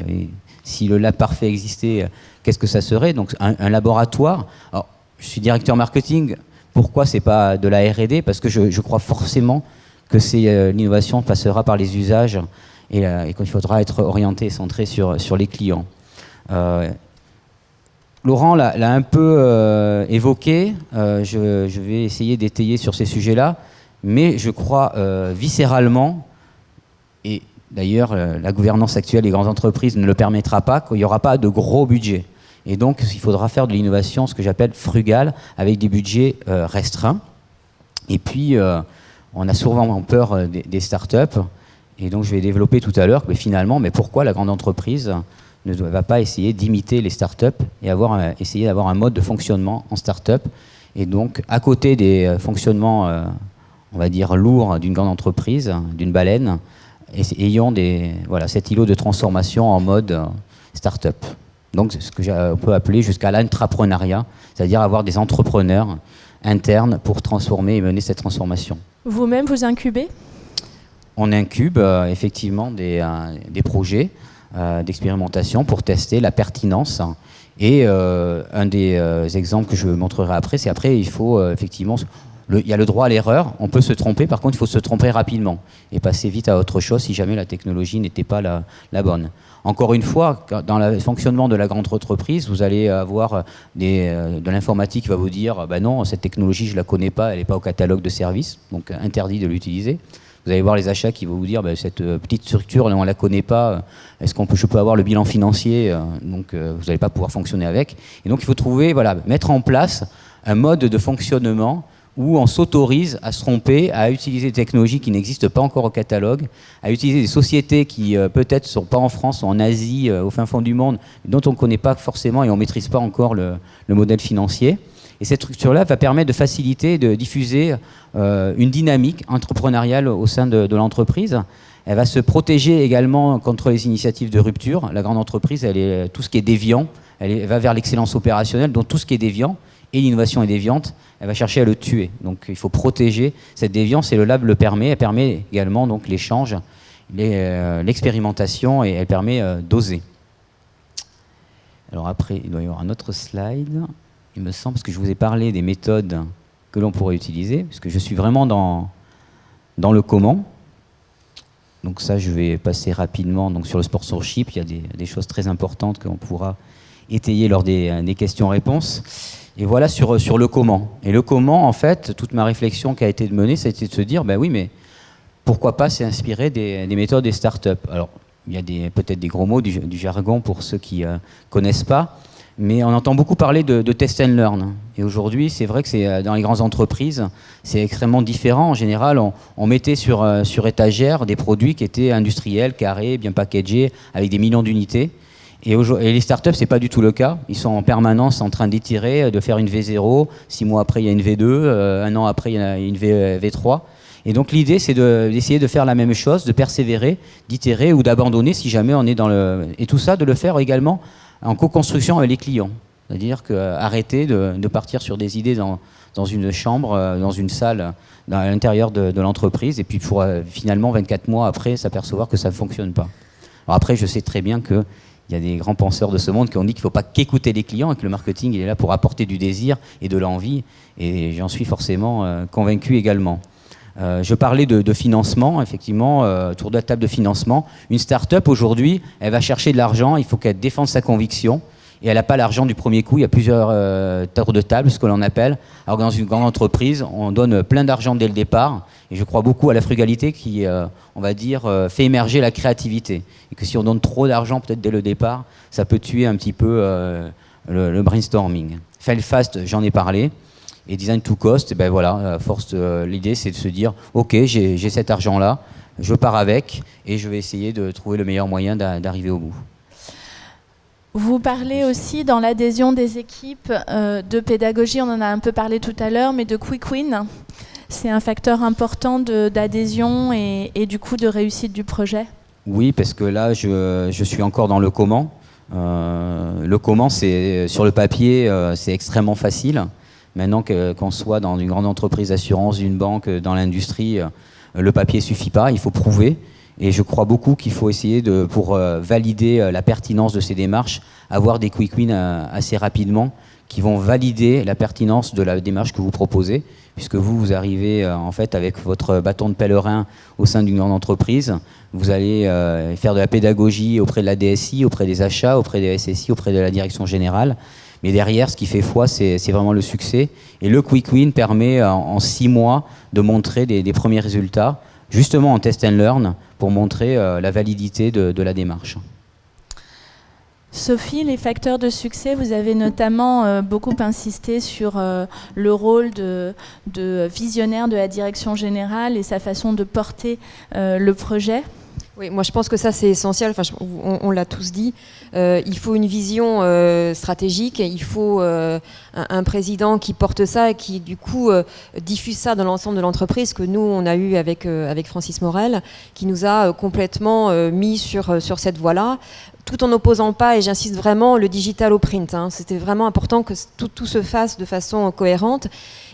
si le lab parfait existait, qu'est-ce que ça serait ? Donc un laboratoire. Alors, je suis directeur marketing. Pourquoi c'est pas de la R&D ? Parce que je crois forcément que l'innovation passera par les usages et qu'il faudra être orienté et centré sur les clients. Laurent l'a un peu évoqué. Je vais essayer d'étayer sur ces sujets-là, mais je crois viscéralement, et d'ailleurs la gouvernance actuelle des grandes entreprises ne le permettra pas, qu'il n'y aura pas de gros budgets. Et donc, il faudra faire de l'innovation, ce que j'appelle frugale, avec des budgets restreints. Et puis, on a souvent peur des startups. Et donc, je vais développer tout à l'heure, mais finalement, pourquoi la grande entreprise ne va pas essayer d'imiter les startups et essayer d'avoir un mode de fonctionnement en startup. Et donc, à côté des fonctionnements, on va dire, lourds d'une grande entreprise, d'une baleine, ayant cet îlot de transformation en mode startup. Donc, ce que on peut appeler jusqu'à l'intrapreneuriat, c'est-à-dire avoir des entrepreneurs internes pour transformer et mener cette transformation. Vous-même, vous incubez ? On incube effectivement des projets d'expérimentation pour tester la pertinence. Et un des exemples que je montrerai après, c'est il faut effectivement... Il y a le droit à l'erreur, on peut se tromper, par contre il faut se tromper rapidement et passer vite à autre chose si jamais la technologie n'était pas la bonne. Encore une fois, dans le fonctionnement de la grande entreprise, vous allez avoir de l'informatique qui va vous dire non, cette technologie je ne la connais pas, elle n'est pas au catalogue de services, donc interdit de l'utiliser. Vous allez voir les achats qui vont vous dire cette petite structure, on ne la connaît pas, est-ce je peux avoir le bilan financier, donc vous n'allez pas pouvoir fonctionner avec. Et donc il faut trouver, mettre en place un mode de fonctionnement où on s'autorise à se tromper, à utiliser des technologies qui n'existent pas encore au catalogue, à utiliser des sociétés qui peut-être ne sont pas en France ou en Asie, au fin fond du monde, dont on ne connaît pas forcément et on ne maîtrise pas encore le modèle financier. Et cette structure-là va permettre de faciliter, de diffuser une dynamique entrepreneuriale au sein de l'entreprise. Elle va se protéger également contre les initiatives de rupture. La grande entreprise, tout ce qui est déviant, elle va vers l'excellence opérationnelle, donc tout ce qui est déviant, et l'innovation est déviante, elle va chercher à le tuer. Donc il faut protéger cette déviance et le lab le permet. Elle permet également donc l'échange, l'expérimentation et elle permet d'oser. Alors après, il doit y avoir un autre slide, il me semble, parce que je vous ai parlé des méthodes que l'on pourrait utiliser, parce que je suis vraiment dans le comment. Donc ça, je vais passer rapidement donc, sur le sponsorship. Il y a des choses très importantes qu'on pourra étayer lors des questions-réponses. Et voilà sur le comment. Et le comment, en fait, toute ma réflexion qui a été menée, c'était de se dire, oui, mais pourquoi pas s'inspirer des méthodes des startups ? Alors, il y a peut-être des gros mots, du jargon pour ceux qui ne connaissent pas, mais on entend beaucoup parler de test and learn. Et aujourd'hui, c'est vrai que dans les grandes entreprises, c'est extrêmement différent. En général, on mettait sur étagère des produits qui étaient industriels, carrés, bien packagés, avec des millions d'unités. Et les startups, ce n'est pas du tout le cas. Ils sont en permanence en train d'étirer, de faire une V0. 6 mois après, il y a une V2. 1 an après, il y a une V3. Et donc, l'idée, c'est d'essayer de faire la même chose, de persévérer, d'itérer ou d'abandonner si jamais on est dans le... Et tout ça, de le faire également en co-construction avec les clients. C'est-à-dire arrêter de partir sur des idées dans dans une chambre, dans une salle, à l'intérieur de l'entreprise, et puis pour finalement 24 mois après s'apercevoir que ça ne fonctionne pas. Alors après, je sais très bien qu'il y a des grands penseurs de ce monde qui ont dit qu'il ne faut pas qu'écouter les clients et que le marketing il est là pour apporter du désir et de l'envie, et j'en suis forcément convaincu également. Je parlais de financement, effectivement, autour de la table de financement. Une start-up aujourd'hui, elle va chercher de l'argent, il faut qu'elle défende sa conviction. Et elle n'a pas l'argent du premier coup, il y a plusieurs tours de table, ce que l'on appelle. Alors que dans une grande entreprise, on donne plein d'argent dès le départ. Et je crois beaucoup à la frugalité qui, on va dire, fait émerger la créativité. Et que si on donne trop d'argent peut-être dès le départ, ça peut tuer un petit peu le brainstorming. Fail fast, j'en ai parlé. Et design to cost, ben voilà, l'idée c'est de se dire, ok, j'ai cet argent-là, je pars avec et je vais essayer de trouver le meilleur moyen d'arriver au bout. Vous parlez aussi dans l'adhésion des équipes de pédagogie, on en a un peu parlé tout à l'heure, mais de quick win. C'est un facteur important d'adhésion et du coup de réussite du projet. Oui, parce que là, je suis encore dans le comment. Le comment, c'est sur le papier, c'est extrêmement facile. Maintenant qu'on soit dans une grande entreprise d'assurance, une banque, dans l'industrie, le papier ne suffit pas, il faut prouver. Et je crois beaucoup qu'il faut essayer, pour valider la pertinence de ces démarches, avoir des quick wins assez rapidement qui vont valider la pertinence de la démarche que vous proposez, puisque vous arrivez en fait avec votre bâton de pèlerin au sein d'une grande entreprise, vous allez faire de la pédagogie auprès de la DSI, auprès des achats, auprès des SSI, auprès de la direction générale. Mais derrière, ce qui fait foi, c'est vraiment le succès. Et le quick win permet en 6 mois de montrer des premiers résultats, justement en test and learn, pour montrer la validité de la démarche. Sophie, les facteurs de succès, vous avez notamment beaucoup insisté sur le rôle de visionnaire de la direction générale et sa façon de porter le projet. Oui, moi je pense que ça c'est essentiel, enfin, on l'a tous dit, il faut une vision stratégique, il faut un président qui porte ça et qui du coup diffuse ça dans l'ensemble de l'entreprise, que nous on a eu avec Francis Morel, qui nous a complètement mis sur cette voie-là, tout en n'opposant pas, et j'insiste vraiment, le digital au print. C'était vraiment important que tout se fasse de façon cohérente,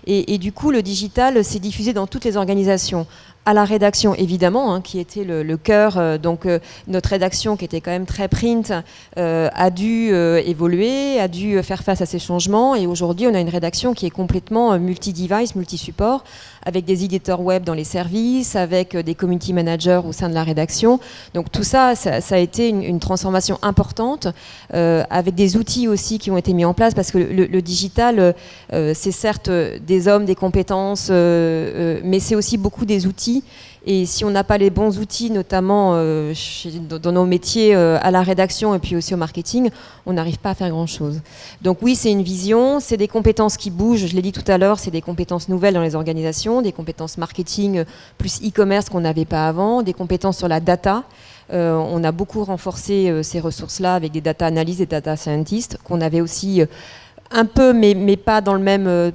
et du coup le digital s'est diffusé dans toutes les organisations. À la rédaction, évidemment, qui était le cœur. Donc, notre rédaction, qui était quand même très print, a dû évoluer, a dû faire face à ces changements. Et aujourd'hui, on a une rédaction qui est complètement multi-device, multi-support, avec des éditeurs web dans les services, avec des community managers au sein de la rédaction. Donc, tout ça, ça a été une transformation importante, avec des outils aussi qui ont été mis en place, parce que le digital, c'est certes des hommes, des compétences, mais c'est aussi beaucoup des outils. Et si on n'a pas les bons outils, notamment dans nos métiers à la rédaction et puis aussi au marketing, on n'arrive pas à faire grand-chose. Donc oui, c'est une vision, c'est des compétences qui bougent, je l'ai dit tout à l'heure, c'est des compétences nouvelles dans les organisations, des compétences marketing plus e-commerce qu'on n'avait pas avant, des compétences sur la data. On a beaucoup renforcé ces ressources-là avec des data analysts, des data scientists, qu'on avait aussi... un peu, mais pas dans le même,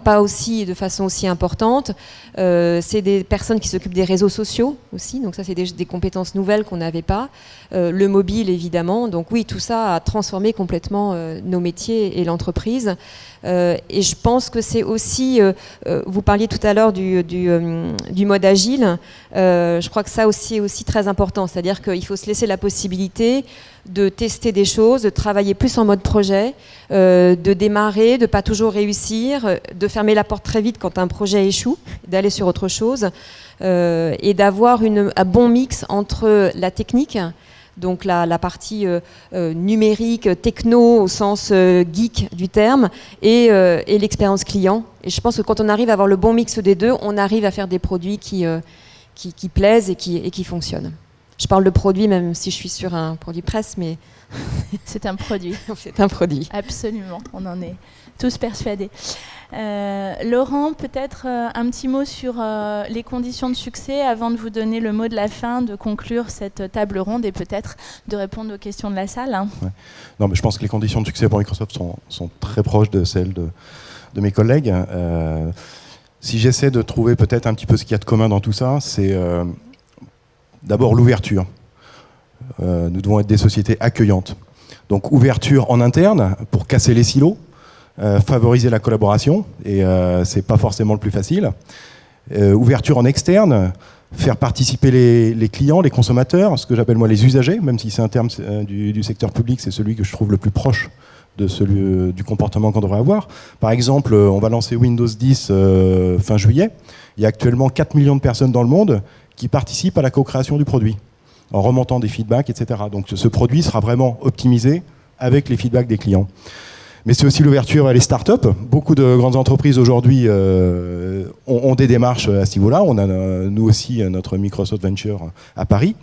pas aussi de façon aussi importante. C'est des personnes qui s'occupent des réseaux sociaux aussi, donc ça c'est des compétences nouvelles qu'on n'avait pas. Le mobile évidemment, donc oui, tout ça a transformé complètement nos métiers et l'entreprise. Et je pense que c'est aussi, vous parliez tout à l'heure du mode agile, je crois que ça aussi est aussi très important, c'est-à-dire qu'il faut se laisser la possibilité de tester des choses, de travailler plus en mode projet, de démarrer, de pas toujours réussir, de fermer la porte très vite quand un projet échoue, d'aller sur autre chose, et d'avoir un bon mix entre la technique, donc la partie numérique, techno au sens geek du terme, et l'expérience client. Et je pense que quand on arrive à avoir le bon mix des deux, on arrive à faire des produits qui plaisent et qui fonctionnent. Je parle de produit, même si je suis sur un produit presse, mais... C'est un produit. C'est un produit. Absolument, on en est tous persuadés. Laurent, peut-être un petit mot sur les conditions de succès avant de vous donner le mot de la fin, de conclure cette table ronde et peut-être de répondre aux questions de la salle. Ouais. Non, mais je pense que les conditions de succès pour Microsoft sont très proches de celles de mes collègues. Si j'essaie de trouver peut-être un petit peu ce qu'il y a de commun dans tout ça, c'est... D'abord, l'ouverture. Nous devons être des sociétés accueillantes. Donc, ouverture en interne pour casser les silos. favoriser la collaboration, et c'est pas forcément le plus facile. Ouverture en externe, faire participer les clients, les consommateurs, ce que j'appelle moi les usagers, même si c'est un terme du secteur public, c'est celui que je trouve le plus proche de celui du comportement qu'on devrait avoir. Par exemple, on va lancer Windows 10 fin juillet. Il y a actuellement 4 millions de personnes dans le monde qui participent à la co-création du produit, en remontant des feedbacks, etc. Donc ce produit sera vraiment optimisé avec les feedbacks des clients. Mais c'est aussi l'ouverture vers les startups. Beaucoup de grandes entreprises aujourd'hui ont des démarches à ce niveau-là. On a nous aussi notre Microsoft Venture à Paris.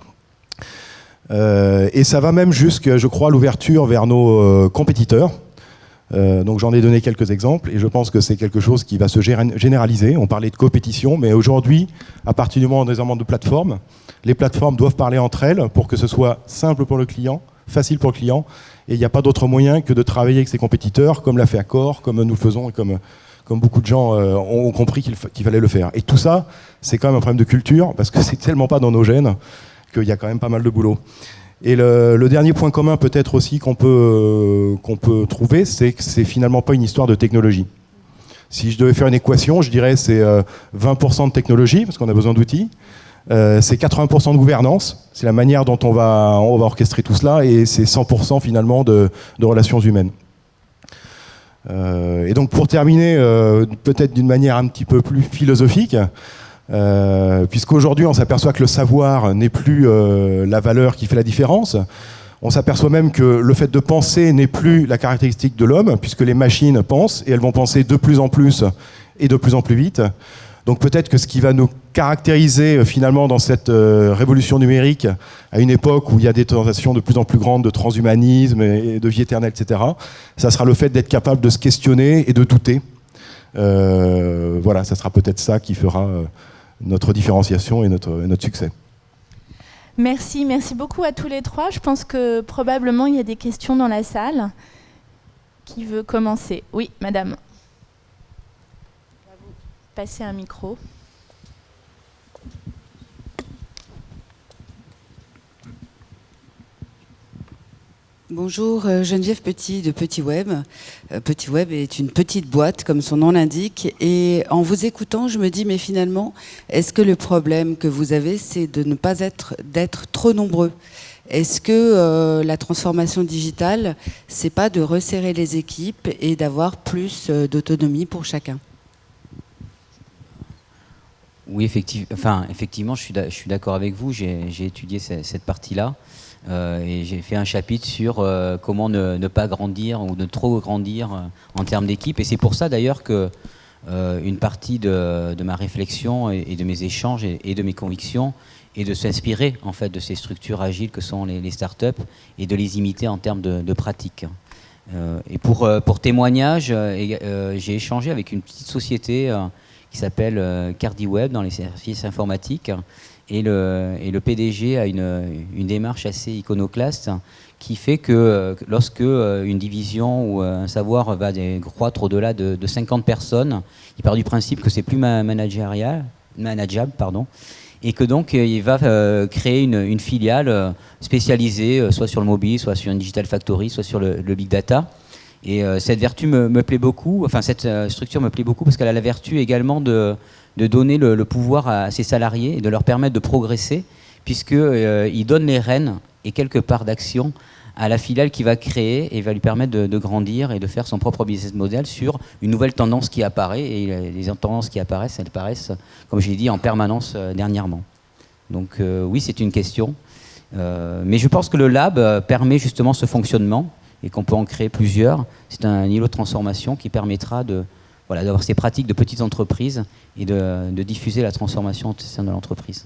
Et ça va même jusqu'à, je crois, l'ouverture vers nos compétiteurs. Donc j'en ai donné quelques exemples et je pense que c'est quelque chose qui va se généraliser. On parlait de compétition, mais aujourd'hui, à partir du moment où on est en mode de plateforme, les plateformes doivent parler entre elles pour que ce soit simple pour le client, facile pour le client. Et il n'y a pas d'autre moyen que de travailler avec ses compétiteurs, comme l'a fait Accor, comme nous le faisons et comme beaucoup de gens ont compris qu'il fallait le faire. Et tout ça, c'est quand même un problème de culture, parce que c'est tellement pas dans nos gènes qu'il y a quand même pas mal de boulot. Et le dernier point commun peut-être aussi qu'on peut trouver, c'est que c'est finalement pas une histoire de technologie. Si je devais faire une équation, je dirais c'est 20% de technologie, parce qu'on a besoin d'outils, c'est 80% de gouvernance, c'est la manière dont on va orchestrer tout cela, et c'est 100% finalement de relations humaines. Et donc pour terminer, peut-être d'une manière un petit peu plus philosophique, puisqu'aujourd'hui on s'aperçoit que le savoir n'est plus la valeur qui fait la différence. On s'aperçoit même que le fait de penser n'est plus la caractéristique de l'homme, puisque les machines pensent, et elles vont penser de plus en plus et de plus en plus vite. Donc peut-être que ce qui va nous caractériser finalement dans cette révolution numérique, à une époque où il y a des tentations de plus en plus grandes de transhumanisme et de vie éternelle, etc., ça sera le fait d'être capable de se questionner et de douter. Voilà, ça sera peut-être ça qui fera notre différenciation et notre succès. Merci beaucoup à tous les trois. Je pense que probablement il y a des questions dans la salle. Qui veut commencer? Oui, madame. Passer un micro. Bonjour, Geneviève Petit de Petit Web. Petit Web est une petite boîte, comme son nom l'indique. Et en vous écoutant, je me dis, mais finalement, est-ce que le problème que vous avez, c'est de ne pas d'être trop nombreux? Est-ce que la transformation digitale, c'est pas de resserrer les équipes et d'avoir plus d'autonomie pour chacun? Oui, effectivement, je suis d'accord avec vous. J'ai étudié cette partie-là et j'ai fait un chapitre sur comment ne pas grandir ou ne trop grandir en termes d'équipe. Et c'est pour ça d'ailleurs que une partie de ma réflexion et de mes échanges et de mes convictions est de s'inspirer en fait de ces structures agiles que sont les startups et de les imiter en termes de pratique. Et pour témoignage, j'ai échangé avec une petite société qui s'appelle CardiWeb dans les services informatiques, et le PDG a une démarche assez iconoclaste qui fait que lorsque une division ou un savoir va croître au-delà de 50 personnes, il part du principe que c'est plus manageable, et que donc il va créer une filiale spécialisée soit sur le mobile, soit sur une digital factory, soit sur le big data. Et cette vertu me plaît beaucoup, enfin cette structure me plaît beaucoup parce qu'elle a la vertu également de donner le pouvoir à ses salariés et de leur permettre de progresser, puisqu'il donne les rênes et quelques parts d'action à la filiale qui va créer et va lui permettre de grandir et de faire son propre business model sur une nouvelle tendance qui apparaît. Et les tendances qui apparaissent, elles apparaissent, comme je l'ai dit, en permanence dernièrement. Donc oui, c'est une question. Mais je pense que le lab permet justement ce fonctionnement, et qu'on peut en créer plusieurs. C'est un îlot de transformation qui permettra d'avoir ces pratiques de petites entreprises et de diffuser la transformation au sein de l'entreprise.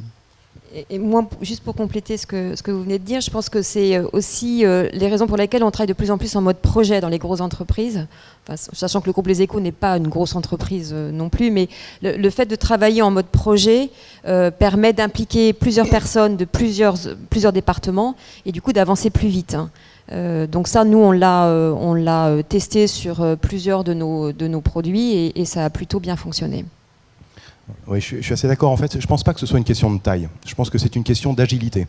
Et moi, juste pour compléter ce que vous venez de dire, je pense que c'est aussi les raisons pour lesquelles on travaille de plus en plus en mode projet dans les grosses entreprises. Enfin, sachant que le groupe Les Échos n'est pas une grosse entreprise non plus, mais le fait de travailler en mode projet permet d'impliquer plusieurs personnes de plusieurs départements et du coup d'avancer plus vite. Donc ça, nous, on l'a testé sur plusieurs de nos produits et ça a plutôt bien fonctionné. Oui, je suis assez d'accord. En fait, je ne pense pas que ce soit une question de taille. Je pense que c'est une question d'agilité.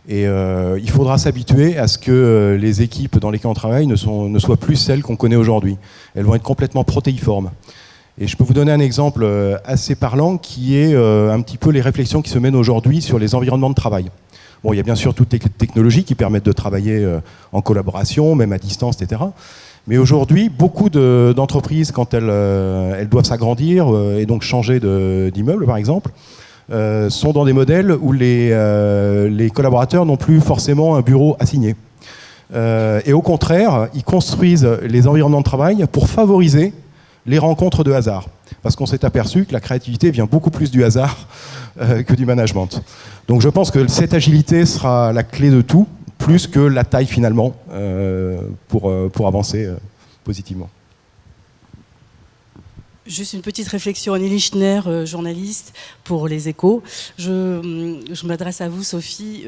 Et il faudra s'habituer à ce que les équipes dans lesquelles on travaille ne soient plus celles qu'on connaît aujourd'hui. Elles vont être complètement protéiformes. Et je peux vous donner un exemple assez parlant qui est un petit peu les réflexions qui se mènent aujourd'hui sur les environnements de travail. Bon, il y a bien sûr toutes les technologies qui permettent de travailler en collaboration, même à distance, etc. Mais aujourd'hui, beaucoup d'entreprises, quand elles doivent s'agrandir et donc changer d'immeuble, par exemple, sont dans des modèles où les collaborateurs n'ont plus forcément un bureau assigné. Et au contraire, ils construisent les environnements de travail pour favoriser les rencontres de hasard. Parce qu'on s'est aperçu que la créativité vient beaucoup plus du hasard que du management. Donc je pense que cette agilité sera la clé de tout, plus que la taille finalement, pour avancer positivement. Juste une petite réflexion. Annie Lichner, journaliste pour Les Échos. Je m'adresse à vous, Sophie.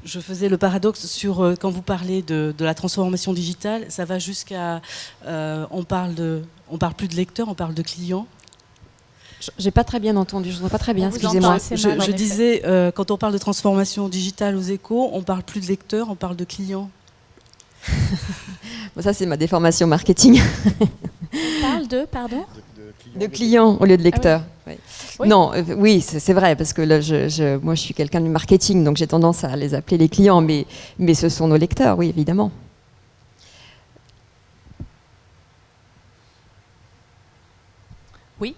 Je faisais le paradoxe sur quand vous parlez de la transformation digitale, ça va jusqu'à... on parle plus de lecteurs, on parle de clients. J'ai pas très bien entendu, je ne vois pas très bien, excusez-moi. Je disais, quand on parle de transformation digitale aux Échos, on parle plus de lecteurs, on parle de clients. Bon, ça, c'est ma déformation marketing. On parle de, pardon ? De clients au lieu de lecteurs. Ah oui. Oui. Non, oui, c'est vrai, parce que là, moi, je suis quelqu'un du marketing, donc j'ai tendance à les appeler les clients, mais ce sont nos lecteurs, oui, évidemment. Oui.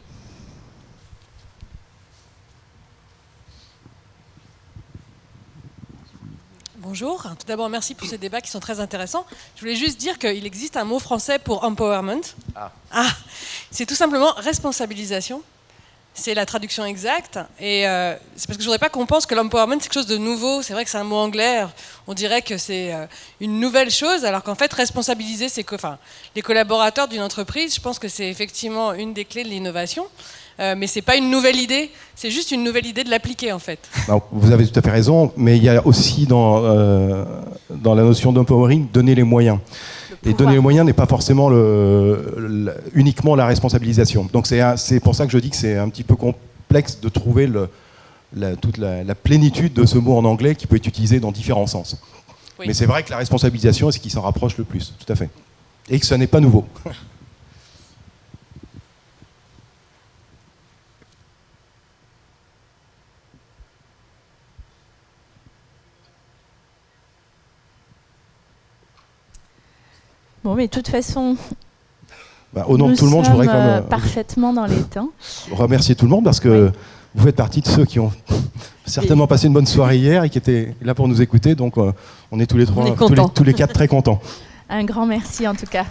Bonjour. Tout d'abord, merci pour ces débats qui sont très intéressants. Je voulais juste dire qu'il existe un mot français pour empowerment. C'est tout simplement responsabilisation. C'est la traduction exacte. Et c'est parce que je ne voudrais pas qu'on pense que l'empowerment, c'est quelque chose de nouveau. C'est vrai que c'est un mot anglais. On dirait que c'est une nouvelle chose, alors qu'en fait, responsabiliser, c'est que les collaborateurs d'une entreprise, je pense que c'est effectivement une des clés de l'innovation. Mais ce n'est pas une nouvelle idée, c'est juste une nouvelle idée de l'appliquer en fait. Alors, vous avez tout à fait raison, mais il y a aussi dans la notion d'empowering, donner les moyens. Et donner les moyens n'est pas forcément uniquement la responsabilisation. Donc c'est pour ça que je dis que c'est un petit peu complexe de trouver toute la plénitude de ce mot en anglais qui peut être utilisé dans différents sens. Oui. Mais c'est vrai que la responsabilisation est ce qui s'en rapproche le plus, tout à fait. Et que ce n'est pas nouveau. Bon, mais de toute façon, au nom de tout le monde, je voudrais quand même parfaitement dans les temps. Remercier tout le monde parce que vous faites partie de ceux qui ont certainement passé une bonne soirée hier et qui étaient là pour nous écouter. Donc, on est tous les trois, tous les quatre très contents. Un grand merci en tout cas.